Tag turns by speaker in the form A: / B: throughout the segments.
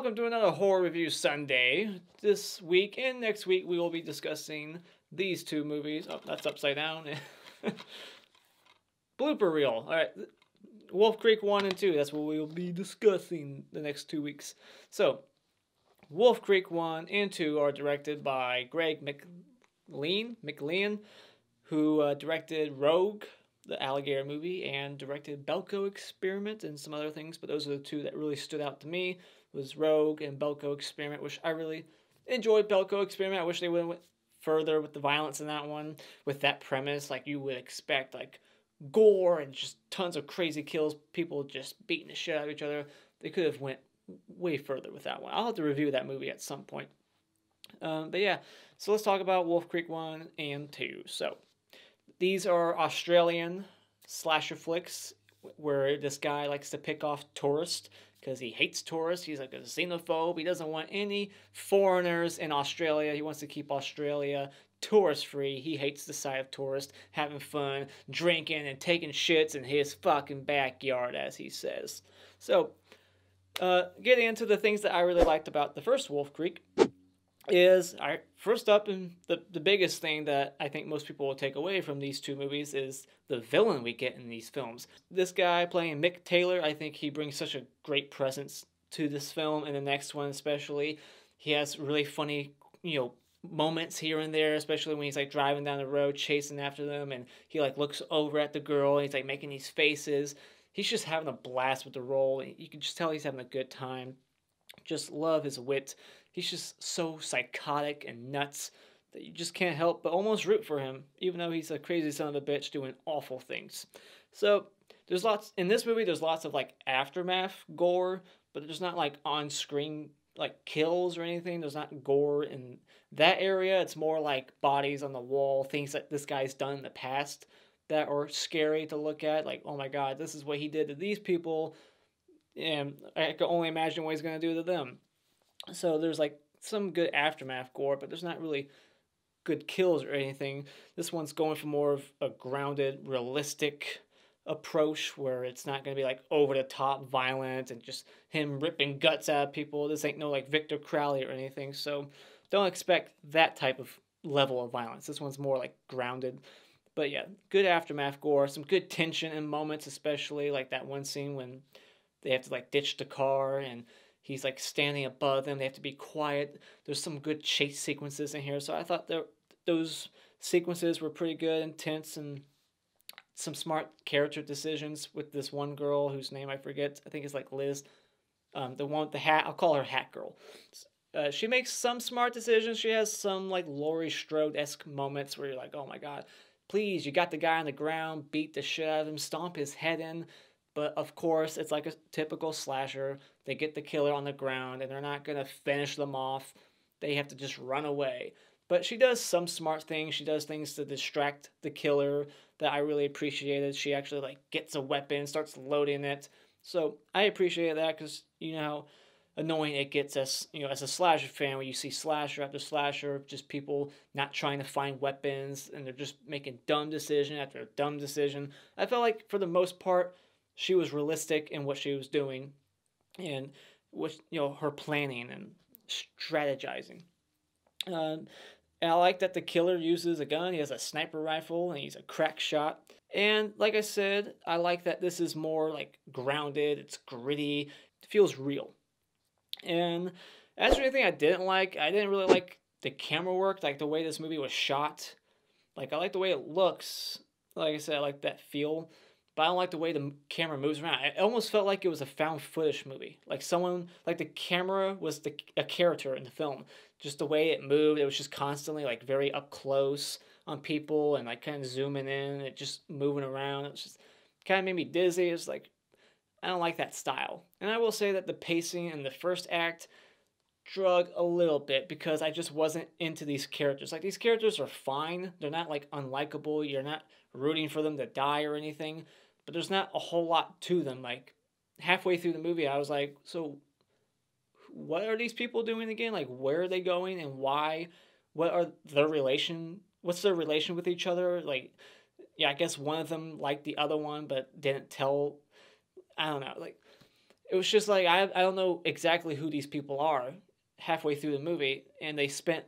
A: welcome to another Horror Review Sunday. This week and next week we will be discussing these two movies. Oh, that's upside down. Blooper reel. Alright, Wolf Creek 1 and 2, that's what we will be discussing the next 2 weeks. So, Wolf Creek 1 and 2 are directed by Greg McLean, who directed Rogue, the alligator movie, and directed Belko Experiment and some other things, but those are the two that really stood out to me, was Rogue and Belko Experiment, which I really enjoyed. Belko Experiment, I wish they would have went further with the violence in that one, with that premise, like you would expect, like gore and just tons of crazy kills, people just beating the shit out of each other. They could have went way further with that one. I'll have to review that movie at some point. But yeah, so let's talk about Wolf Creek 1 and 2. So, these are Australian slasher flicks where this guy likes to pick off tourists because he hates tourists. He's like a xenophobe. He doesn't want any foreigners in Australia. He wants to keep Australia tourist-free. He hates the sight of tourists having fun, drinking, and taking shits in his fucking backyard, as he says. So, getting into the things that I really liked about the first Wolf Creek is, first up, and the biggest thing that I think most people will take away from these two movies is the villain we get in these films. This guy playing Mick Taylor, I think he brings such a great presence to this film, and the next one especially. He has really funny, moments here and there, especially when he's like driving down the road chasing after them, and he like looks over at the girl and he's like making these faces. He's just having a blast with the role. You can just tell he's having a good time. Just love his wit. He's just so psychotic and nuts that you just can't help but almost root for him, even though he's a crazy son of a bitch doing awful things. So there's lots in this movie. There's lots of like aftermath gore, but there's not like on-screen like kills or anything. There's not gore in that area. It's more like bodies on the wall, things that this guy's done in the past that are scary to look at. Like, oh my god, this is what he did to these people, and I can only imagine what he's going to do to them. So there's like some good aftermath gore, but there's not really good kills or anything. This one's going for more of a grounded, realistic approach where it's not going to be like over the top violent and just him ripping guts out of people. This ain't no like Victor Crowley or anything, so don't expect that type of level of violence. This one's more like grounded. But yeah, good aftermath gore, some good tension in moments, especially like that one scene when they have to like ditch the car and he's like standing above them. They have to be quiet. There's some good chase sequences in here. So I thought those sequences were pretty good, intense, and some smart character decisions with this one girl whose name I forget. I think it's like Liz. The one with the hat. I'll call her Hat Girl. She makes some smart decisions. She has some like Laurie Strode-esque moments where you're like, oh my god, please, you got the guy on the ground, beat the shit out of him, stomp his head in. But of course, it's like a typical slasher. They get the killer on the ground, and they're not going to finish them off. They have to just run away. But she does some smart things. She does things to distract the killer that I really appreciated. She actually like gets a weapon, starts loading it. So I appreciate that because you know how annoying it gets us, as a slasher fan, when you see slasher after slasher, just people not trying to find weapons, and they're just making dumb decision after dumb decision. I felt like for the most part, she was realistic in what she was doing and with her planning and strategizing. And I like that the killer uses a gun. He has a sniper rifle and he's a crack shot. And like I said, I like that this is more like grounded. It's gritty. It feels real. And as for anything I didn't really like the camera work, like the way this movie was shot. Like I like the way it looks. Like I said, I like that feel. But I don't like the way the camera moves around. It almost felt like it was a found footage movie. Like the camera was a character in the film. Just the way it moved, it was just constantly like very up close on people and like kind of zooming in, it just moving around. It was just kind of made me dizzy. It's like, I don't like that style. And I will say that the pacing in the first act drug a little bit because I just wasn't into these characters. Like these characters are fine. They're not like unlikable. You're not rooting for them to die or anything. But there's not a whole lot to them. Like, halfway through the movie, I was like, so, what are these people doing again? Like, where are they going and why? What's their relation with each other? Like, yeah, I guess one of them liked the other one, but didn't tell. I don't know. Like, it was just like, I don't know exactly who these people are halfway through the movie, and they spent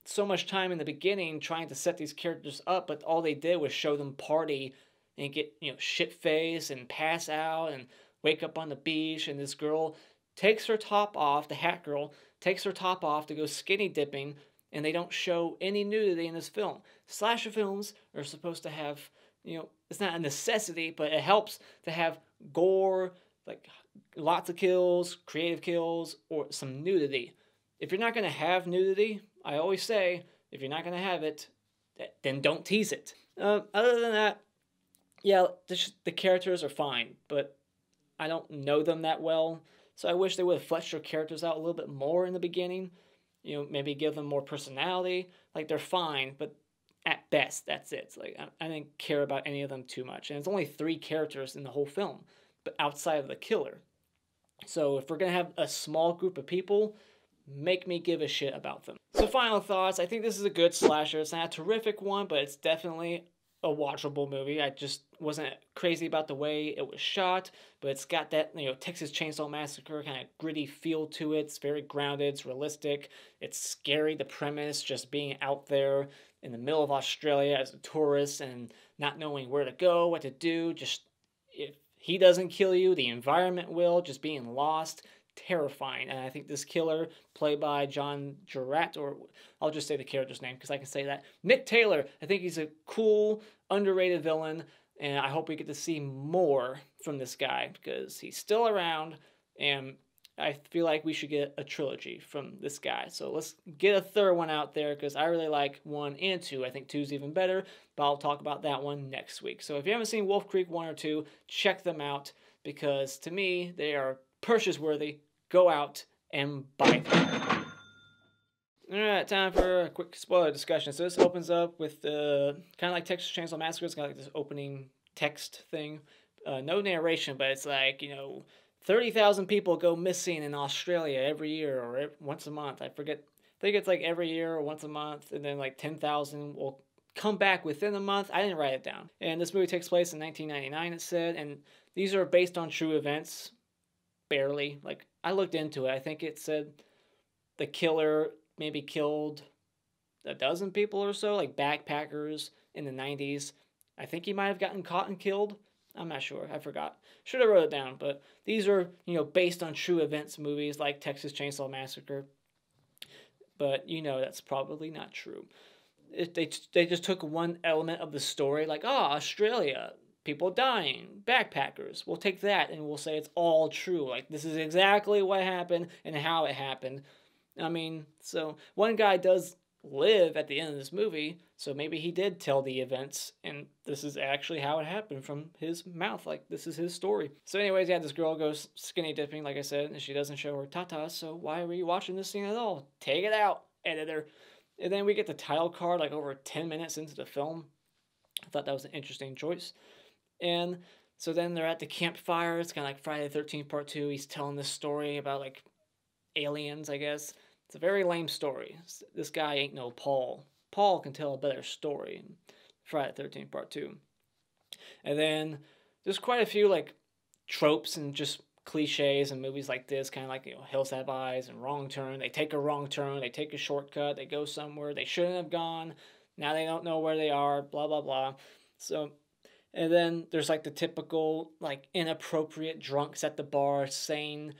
A: so much time in the beginning trying to set these characters up, but all they did was show them party and get, shit faced and pass out and wake up on the beach, and this girl takes her top off, the hat girl takes her top off to go skinny dipping, and they don't show any nudity in this film. Slasher films are supposed to have, it's not a necessity, but it helps to have gore, like lots of kills, creative kills, or some nudity. If you're not going to have nudity, I always say, if you're not going to have it, then don't tease it. Other than that, yeah, the characters are fine, but I don't know them that well, so I wish they would have fleshed their characters out a little bit more in the beginning. Maybe give them more personality. Like, they're fine, but at best, that's it. It's like, I didn't care about any of them too much. And it's only 3 characters in the whole film, but outside of the killer. So if we're going to have a small group of people, make me give a shit about them. So final thoughts. I think this is a good slasher. It's not a terrific one, but it's definitely a watchable movie. I just wasn't crazy about the way it was shot, but it's got that, Texas Chainsaw Massacre kind of gritty feel to it. It's very grounded, it's realistic, it's scary, the premise, just being out there in the middle of Australia as a tourist and not knowing where to go, what to do, just if he doesn't kill you, the environment will, just being lost. Terrifying. And I think this killer, played by John Jarratt, or I'll just say the character's name because I can say that, Mick Taylor, I think he's a cool, underrated villain, and I hope we get to see more from this guy because he's still around, and I feel like we should get a trilogy from this guy. So let's get a third one out there because I really like 1 and 2. I think 2's even better, but I'll talk about that one next week. So if you haven't seen Wolf Creek 1 or 2, check them out because to me, they are purchase worthy. Go out and buy them. Alright, time for a quick spoiler discussion. So this opens up with kind of like Texas Chainsaw Massacre. It's got like this opening text thing. No narration, but it's like, 30,000 people go missing in Australia every year or once a month. I forget. I think it's like every year or once a month. And then like 10,000 will come back within a month. I didn't write it down. And this movie takes place in 1999, it said. And these are based on true events. Barely. Like, I looked into it. I think it said the killer maybe killed a dozen people or so, like backpackers in the 90s. I think he might have gotten caught and killed. I'm not sure. I forgot. Should have wrote it down. But these are, based on true events movies like Texas Chainsaw Massacre. But, that's probably not true. They just took one element of the story, like, Australia, people dying, backpackers. We'll take that and we'll say it's all true. Like, this is exactly what happened and how it happened. I mean, so one guy does live at the end of this movie, so maybe he did tell the events, and this is actually how it happened from his mouth. Like, this is his story. So anyways, yeah, this girl goes skinny dipping, like I said, and she doesn't show her tatas, so why are you watching this scene at all? Take it out, editor. And then we get the title card, like, over 10 minutes into the film. I thought that was an interesting choice. And so then they're at the campfire. It's kind of like Friday the 13th Part 2. He's telling this story about, like, aliens, I guess. It's a very lame story. This guy ain't no Paul. Paul can tell a better story in Friday the 13th Part 2. And then there's quite a few, like, tropes and just cliches in movies like this, kind of like, Hills Have Eyes and Wrong Turn. They take a wrong turn. They take a shortcut. They go somewhere they shouldn't have gone. Now they don't know where they are, blah, blah, blah. So... And then there's like the typical like inappropriate drunks at the bar saying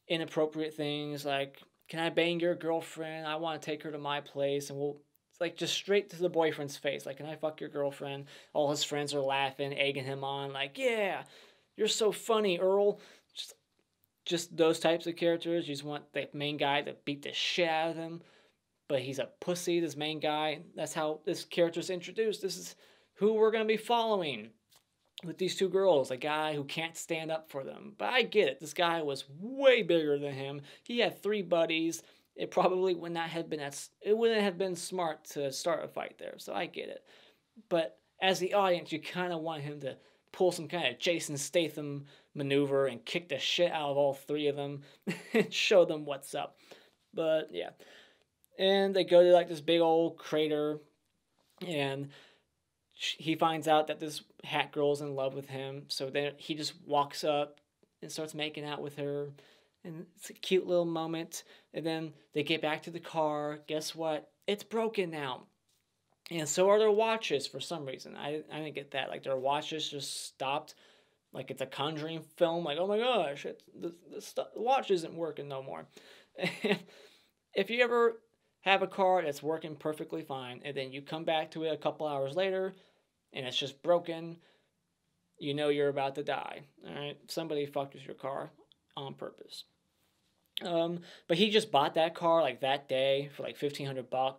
A: inappropriate things like, can I bang your girlfriend? I want to take her to my place. And it's like just straight to the boyfriend's face. Like, can I fuck your girlfriend? All his friends are laughing, egging him on. Like, yeah, you're so funny, Earl. Just those types of characters. You just want the main guy to beat the shit out of him. But he's a pussy, this main guy. That's how this character's introduced. This is who we're going to be following with these 2 girls, a guy who can't stand up for them. But I get it. This guy was way bigger than him. He had 3 buddies. It probably would not have been it wouldn't have been smart to start a fight there. So I get it. But as the audience, you kind of want him to pull some kind of Jason Statham maneuver and kick the shit out of all 3 of them and show them what's up. But yeah. And they go to like this big old crater, and he finds out that this hat girl's in love with him, so then he just walks up and starts making out with her. And it's a cute little moment. And then they get back to the car. Guess what? It's broken now. And so are their watches for some reason. I didn't get that. Like, their watches just stopped. Like, it's a Conjuring film. Like, oh my gosh, the watch isn't working no more. If you ever have a car that's working perfectly fine, and then you come back to it a couple hours later, and it's just broken, you know you're about to die. All right? Somebody fucked with your car on purpose. But he just bought that car like that day for like $1,500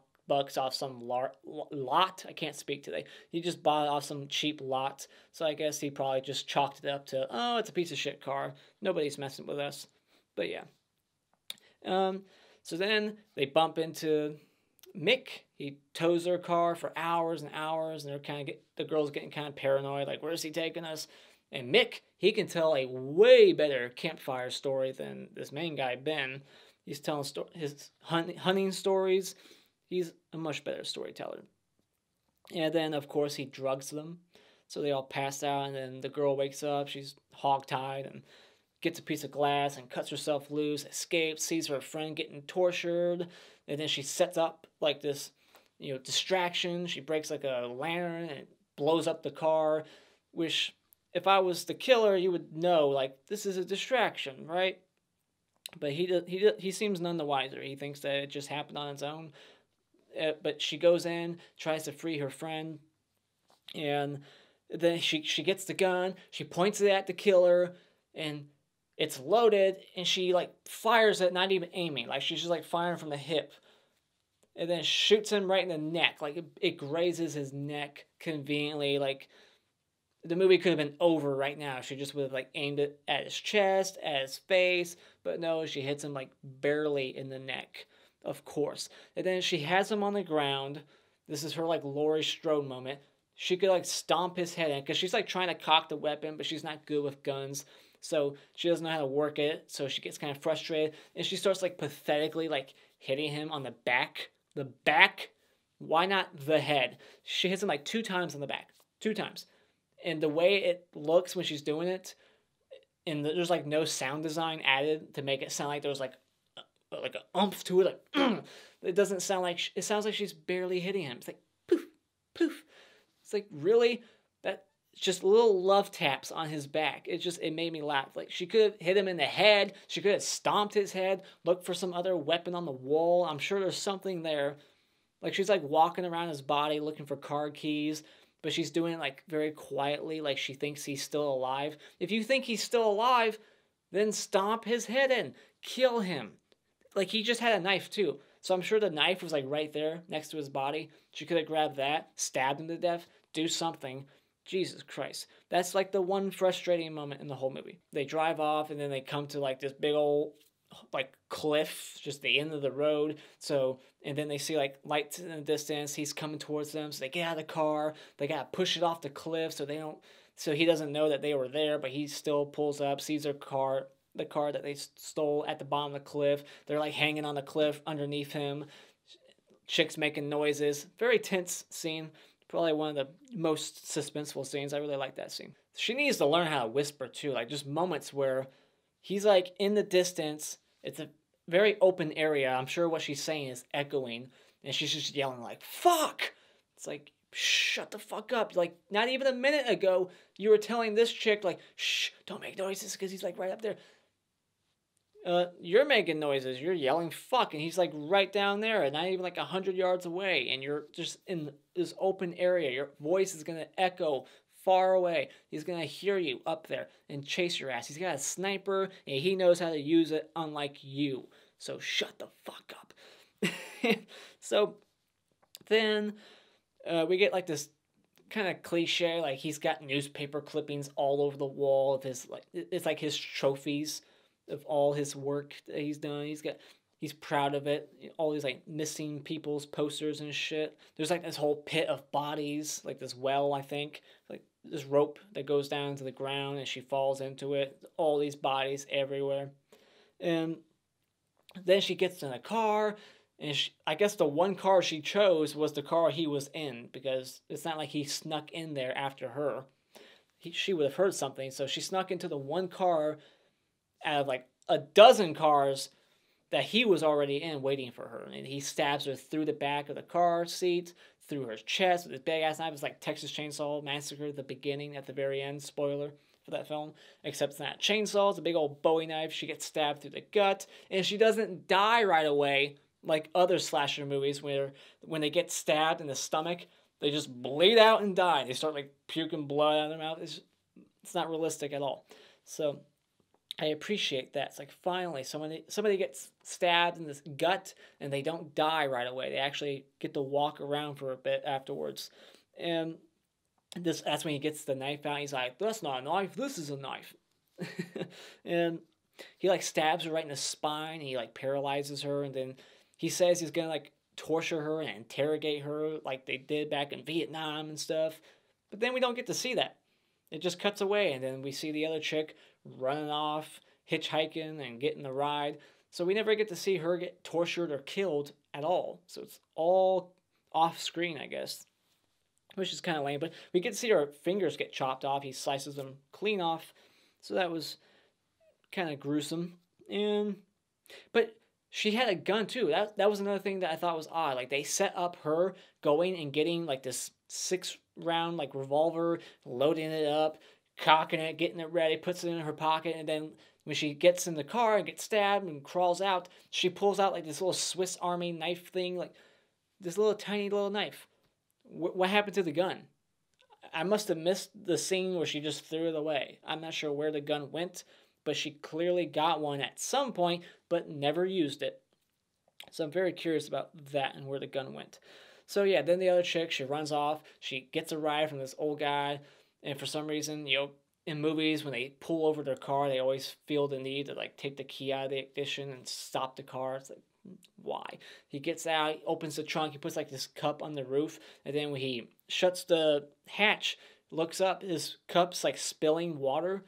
A: off some lot. I can't speak today. He just bought it off some cheap lot. So I guess he probably just chalked it up to, oh, it's a piece of shit car. Nobody's messing with us. But yeah. So then they bump into Mick. He tows their car for hours and hours, and the girl's getting kind of paranoid, like, where's he taking us? And Mick, he can tell a way better campfire story than this main guy, Ben. He's telling his hunting stories. He's a much better storyteller. And then, of course, he drugs them. So they all pass out, and then the girl wakes up. She's hogtied and gets a piece of glass and cuts herself loose, escapes, sees her friend getting tortured, and then she sets up like this, distraction. She breaks like a lantern and blows up the car, which, if I was the killer, you would know, like, this is a distraction, right? But he seems none the wiser. He thinks that it just happened on its own. But she goes in, tries to free her friend, and then she gets the gun, she points it at the killer, and it's loaded, and she, like, fires it, not even aiming. Like, she's just, like, firing from the hip. And then shoots him right in the neck. Like, it grazes his neck conveniently. Like, the movie could have been over right now. She just would have, like, aimed it at his chest, at his face. But no, she hits him, like, barely in the neck. Of course. And then she has him on the ground. This is her, like, Laurie Strode moment. She could, like, stomp his head in. Because she's, like, trying to cock the weapon, but she's not good with guns. So she doesn't know how to work it, so she gets kind of frustrated, and she starts, like, pathetically, like, hitting him on the back. The back? Why not the head? She hits him, like, 2 times on the back. 2 times. And the way it looks when she's doing it, and there's, like, no sound design added to make it sound like there was, like an oomph to it, like, it doesn't sound like, it sounds like she's barely hitting him. It's like, poof, poof. It's like, really? Just little love taps on his back. It made me laugh. Like, she could have hit him in the head. She could have stomped his head, looked for some other weapon on the wall. I'm sure there's something there. Like, she's, like, walking around his body looking for car keys, but she's doing it, like, very quietly, like she thinks he's still alive. If you think he's still alive, then stomp his head in. Kill him. Like, he just had a knife, too. So I'm sure the knife was, like, right there next to his body. She could have grabbed that, stabbed him to death, do something. Jesus Christ. That's, like, the one frustrating moment in the whole movie. They drive off, and then they come to, like, this big old, like, cliff, just the end of the road. So, and then they see, like, lights in the distance. He's coming towards them, so they get out of the car. They gotta push it off the cliff so he doesn't know that they were there, but he still pulls up, sees their car, the car that they stole at the bottom of the cliff. They're, like, hanging on the cliff underneath him. Chick's making noises. Very tense scene. Probably one of the most suspenseful scenes. I really like that scene. She needs to learn how to whisper, too. Like, just moments where he's, like, in the distance. It's a very open area. I'm sure what she's saying is echoing. And she's just yelling, like, fuck! It's like, shut the fuck up. Like, not even a minute ago, you were telling this chick, like, shh, don't make noises, because he's, like, right up there. You're making noises. You're yelling fuck, and he's, like, right down there, and not even, like, 100 yards away, and you're just in this open area. Your voice is gonna echo far away. He's gonna hear you up there and chase your ass. He's got a sniper, and he knows how to use it, unlike you. So shut the fuck up. So then we get, like, this kind of cliche, like, he's got newspaper clippings all over the wall of his, like, it's like his trophies of all his work that he's done. He's proud of it. All these, like, missing people's posters and shit. There's, like, this whole pit of bodies, like this well, I think, like this rope that goes down to the ground and she falls into it. All these bodies everywhere. And then she gets in a car, and I guess the one car she chose was the car he was in, because it's not like he snuck in there after her. She would have heard something, so she snuck into the one car out of like a dozen cars that he was already in waiting for her. And he stabs her through the back of the car seat, through her chest with his big ass knife. It's like Texas Chainsaw Massacre at the beginning, at the very end. Spoiler for that film. Except it's not chainsaw, it's a big old Bowie knife. She gets stabbed through the gut. And she doesn't die right away like other slasher movies where when they get stabbed in the stomach, they just bleed out and die. They start like puking blood out of their mouth. It's not realistic at all. So I appreciate that. It's like finally somebody gets stabbed in this gut and they don't die right away. They actually get to walk around for a bit afterwards. And that's when he gets the knife out. He's like, "That's not a knife. This is a knife." And he like stabs her right in the spine. And he like paralyzes her, and then he says he's gonna like torture her and interrogate her like they did back in Vietnam and stuff. But then we don't get to see that. It just cuts away, and then we see the other chick running off, hitchhiking, and getting the ride. So we never get to see her get tortured or killed at all. So it's all off screen, I guess, which is kind of lame. But we get to see her fingers get chopped off. He slices them clean off. So that was kind of gruesome. But she had a gun too. That was another thing that I thought was odd. Like they set up her going and getting like this 6-round like revolver, loading it up, cocking it, getting it ready, puts it in her pocket, and then when she gets in the car and gets stabbed and crawls out, she pulls out like this little Swiss Army knife thing, like this little tiny little knife. What happened to the gun? I must have missed the scene where she just threw it away. I'm not sure where the gun went, but she clearly got one at some point, but never used it. So I'm very curious about that and where the gun went. So yeah, then the other chick, she runs off. She gets a ride from this old guy. And for some reason, in movies, when they pull over their car, they always feel the need to like take the key out of the ignition and stop the car. It's like, why? He gets out, he opens the trunk, he puts like this cup on the roof. And then when he shuts the hatch, looks up, his cup's like spilling water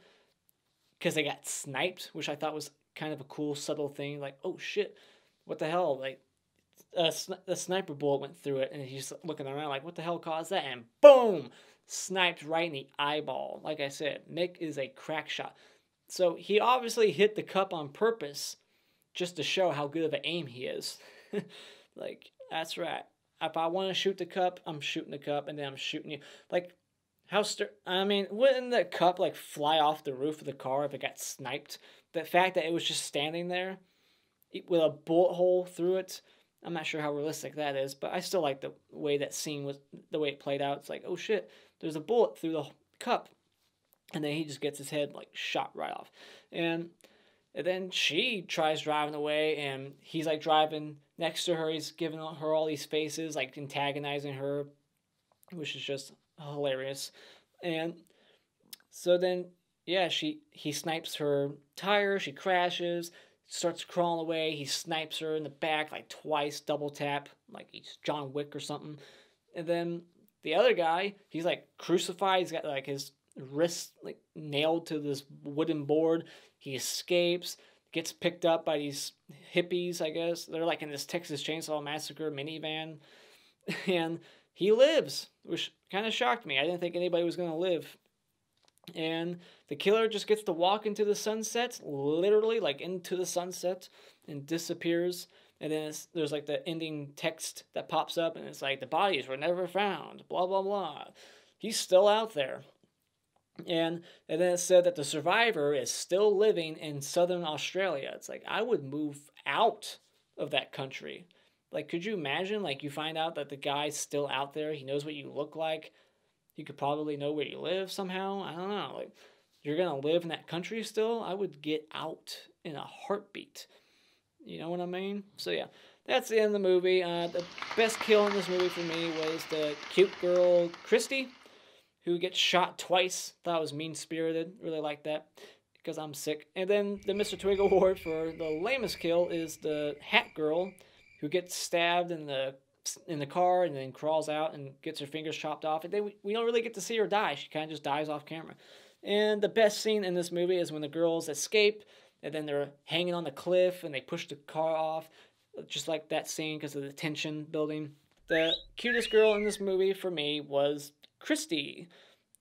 A: because they got sniped, which I thought was kind of a cool, subtle thing. Like, oh shit, what the hell? Like, a sniper bullet went through it, and he's looking around like, what the hell caused that? And boom! Sniped right in the eyeball. Like I said, Mick is a crack shot. So he obviously hit the cup on purpose just to show how good of an aim he is. Like, that's right. If I want to shoot the cup, I'm shooting the cup, and then I'm shooting you. Like, wouldn't the cup, like, fly off the roof of the car if it got sniped? The fact that it was just standing there with a bullet hole through it, I'm not sure how realistic that is, but I still like the way that scene was, the way it played out. It's like, oh shit, there's a bullet through the cup. And then he just gets his head, like, shot right off. And then she tries driving away, and he's, like, driving next to her. He's giving her all these faces, like, antagonizing her, which is just hilarious. And so then, yeah, he snipes her tire, she crashes, starts crawling away, he snipes her in the back, like, twice, double tap, like he's John Wick or something. And then the other guy, he's, like, crucified, he's got, like, his wrists, like, nailed to this wooden board. He escapes, gets picked up by these hippies, I guess. They're, like, in this Texas Chainsaw Massacre minivan. And he lives, which kind of shocked me. I didn't think anybody was going to live. And the killer just gets to walk into the sunset, literally, like, into the sunset, and disappears. And then there's, like, the ending text that pops up, and it's like, the bodies were never found, blah, blah, blah. He's still out there. And then it said that the survivor is still living in southern Australia. It's like, I would move out of that country. Like, could you imagine, like, you find out that the guy's still out there, he knows what you look like, he could probably know where you live somehow. I don't know. Like, you're going to live in that country still? I would get out in a heartbeat. You know what I mean? So, yeah. That's the end of the movie. The best kill in this movie for me was the cute girl, Kristy, who gets shot twice. Thought it was mean-spirited. Really like that. Because I'm sick. And then the Mr. Twig Award for the lamest kill is the hat girl, who gets stabbed in the car and then crawls out and gets her fingers chopped off. And then we don't really get to see her die. She kind of just dies off camera. And the best scene in this movie is when the girls escape and then they're hanging on the cliff and they push the car off. Just like that scene because of the tension building. The cutest girl in this movie for me was Kristy.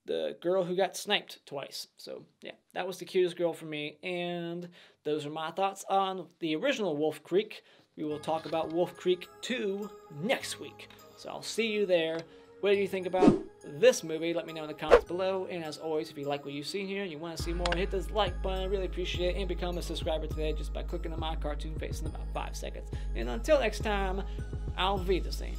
A: the girl who got sniped twice. So yeah, that was the cutest girl for me. And those are my thoughts on the original Wolf Creek. We will talk about Wolf Creek 2 next week. So I'll see you there. What do you think about this movie? Let me know in the comments below. And as always, if you like what you see here and you want to see more, hit this like button. I really appreciate it. And become a subscriber today just by clicking on my cartoon face in about 5 seconds. And until next time, I'll be the same.